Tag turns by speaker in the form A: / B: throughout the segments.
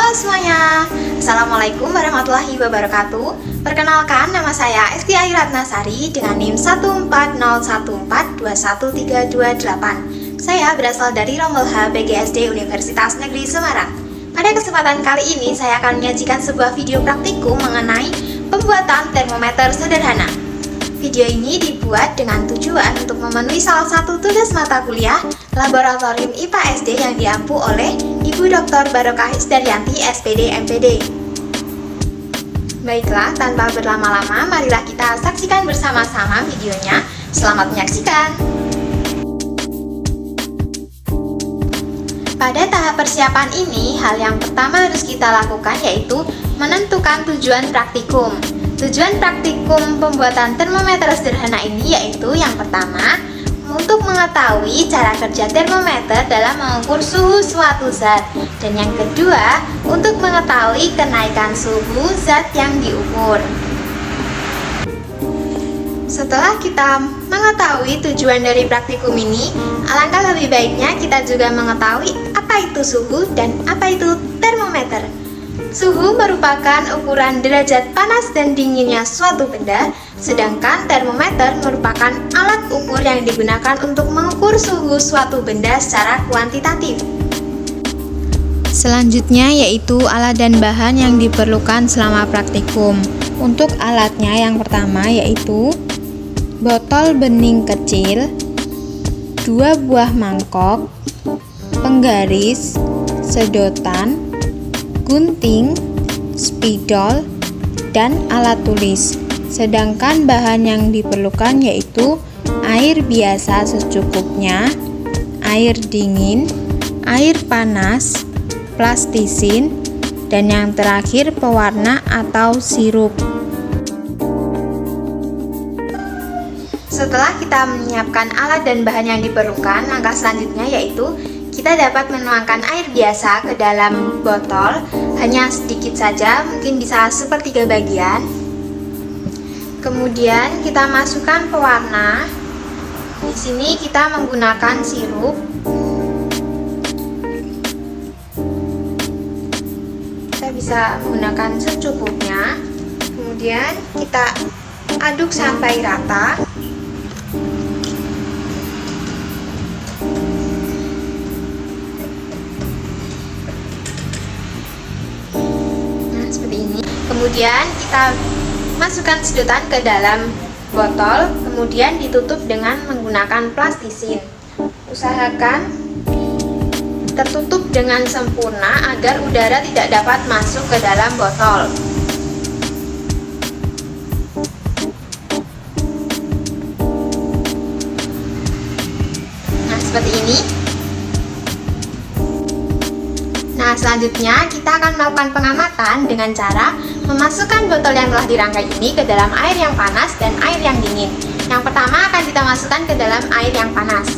A: Halo semuanya, Assalamualaikum warahmatullahi wabarakatuh. Perkenalkan, nama saya Esti Airatnasari dengan NIM 14014121328. Saya berasal dari Rombol H PGSD Universitas Negeri Semarang. Pada kesempatan kali ini saya akan menyajikan sebuah video praktikum mengenai pembuatan termometer sederhana. Video ini dibuat dengan tujuan untuk memenuhi salah satu tugas mata kuliah Laboratorium IPA SD yang diampu oleh Ibu Dr. Barokah Isdaryanti, SPD, MPD. Baiklah, tanpa berlama-lama, marilah kita saksikan bersama-sama videonya. Selamat menyaksikan! Pada tahap persiapan ini, hal yang pertama harus kita lakukan yaitu menentukan tujuan praktikum. Tujuan praktikum pembuatan termometer sederhana ini yaitu yang pertama, untuk mengetahui cara kerja termometer dalam mengukur suhu suatu zat. Dan yang kedua, untuk mengetahui kenaikan suhu zat yang diukur. Setelah kita mengetahui tujuan dari praktikum ini, alangkah lebih baiknya kita juga mengetahui apa itu suhu dan apa itu termometer. Suhu merupakan ukuran derajat panas dan dinginnya suatu benda, sedangkan termometer merupakan alat ukur yang digunakan untuk mengukur suhu suatu benda secara kuantitatif.
B: Selanjutnya yaitu alat dan bahan yang diperlukan selama praktikum. Untuk alatnya yang pertama yaitu botol bening kecil, 2 buah mangkok, penggaris, sedotan, gunting, spidol, dan alat tulis. Sedangkan bahan yang diperlukan yaitu air biasa secukupnya, air dingin, air panas, plastisin, dan yang terakhir pewarna atau sirup.
A: Setelah kita menyiapkan alat dan bahan yang diperlukan, langkah selanjutnya yaitu kita dapat menuangkan air biasa ke dalam botol, hanya sedikit saja, mungkin bisa sepertiga bagian. Kemudian kita masukkan pewarna. Di sini kita menggunakan sirup. Kita bisa menggunakan secukupnya. Kemudian kita aduk sampai rata. Kemudian kita masukkan sedotan ke dalam botol, kemudian ditutup dengan menggunakan plastisin. Usahakan tertutup dengan sempurna agar udara tidak dapat masuk ke dalam botol. Nah, seperti ini. Nah, selanjutnya kita akan melakukan pengamatan dengan cara memasukkan botol yang telah dirangkai ini ke dalam air yang panas dan air yang dingin. Yang pertama akan kita masukkan ke dalam air yang panas.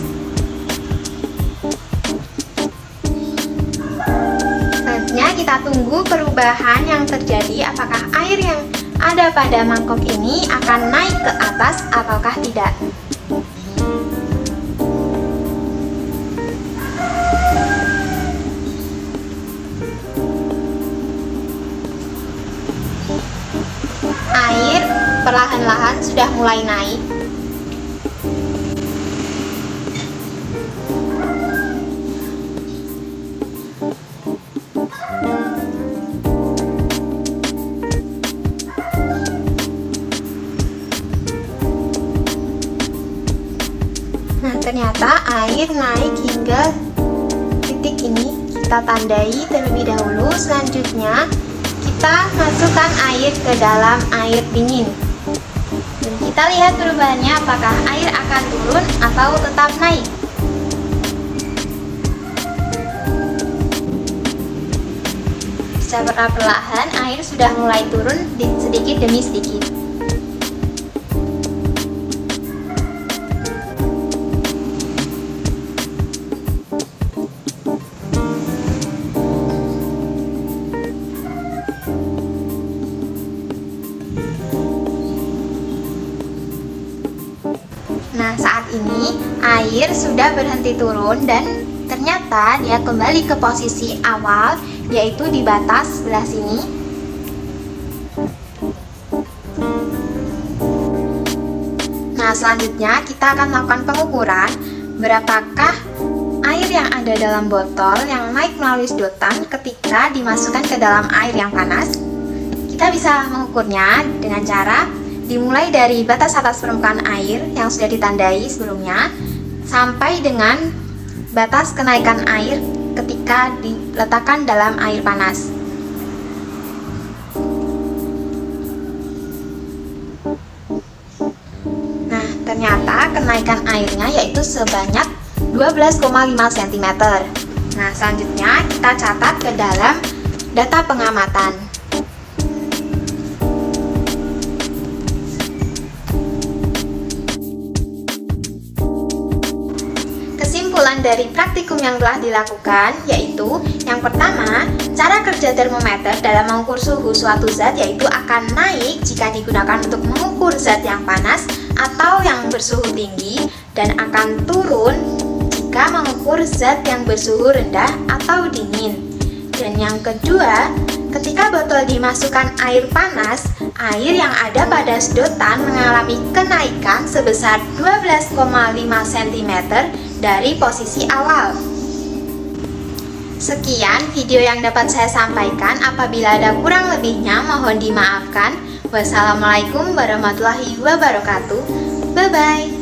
A: Selanjutnya kita tunggu perubahan yang terjadi, apakah air yang ada pada mangkok ini akan naik ke atas ataukah tidak. Air perlahan-lahan sudah mulai naik. Nah, ternyata air naik hingga titik ini. Kita tandai terlebih dahulu. Selanjutnya kita masukkan air ke dalam air dingin. Dan kita lihat perubahannya, apakah air akan turun atau tetap naik. Secara perlahan air sudah mulai turun sedikit demi sedikit. Nah, saat ini air sudah berhenti turun dan ternyata dia kembali ke posisi awal, yaitu di batas sebelah sini. Nah, selanjutnya kita akan melakukan pengukuran berapakah air yang ada dalam botol yang naik melalui sedotan ketika dimasukkan ke dalam air yang panas. Kita bisa mengukurnya dengan cara dimulai dari batas atas permukaan air yang sudah ditandai sebelumnya sampai dengan batas kenaikan air ketika diletakkan dalam air panas. Nah, ternyata kenaikan airnya yaitu sebanyak 12,5 cm. Nah, selanjutnya kita catat ke dalam data pengamatan. Kesimpulan dari praktikum yang telah dilakukan yaitu yang pertama, cara kerja termometer dalam mengukur suhu suatu zat yaitu akan naik jika digunakan untuk mengukur zat yang panas atau yang bersuhu tinggi, dan akan turun jika mengukur zat yang bersuhu rendah atau dingin. Dan yang kedua, ketika botol dimasukkan air panas, air yang ada pada sedotan mengalami kenaikan sebesar 12,5 cm dari posisi awal. Sekian video yang dapat saya sampaikan. Apabila ada kurang lebihnya mohon dimaafkan. Wassalamualaikum warahmatullahi wabarakatuh. Bye-bye.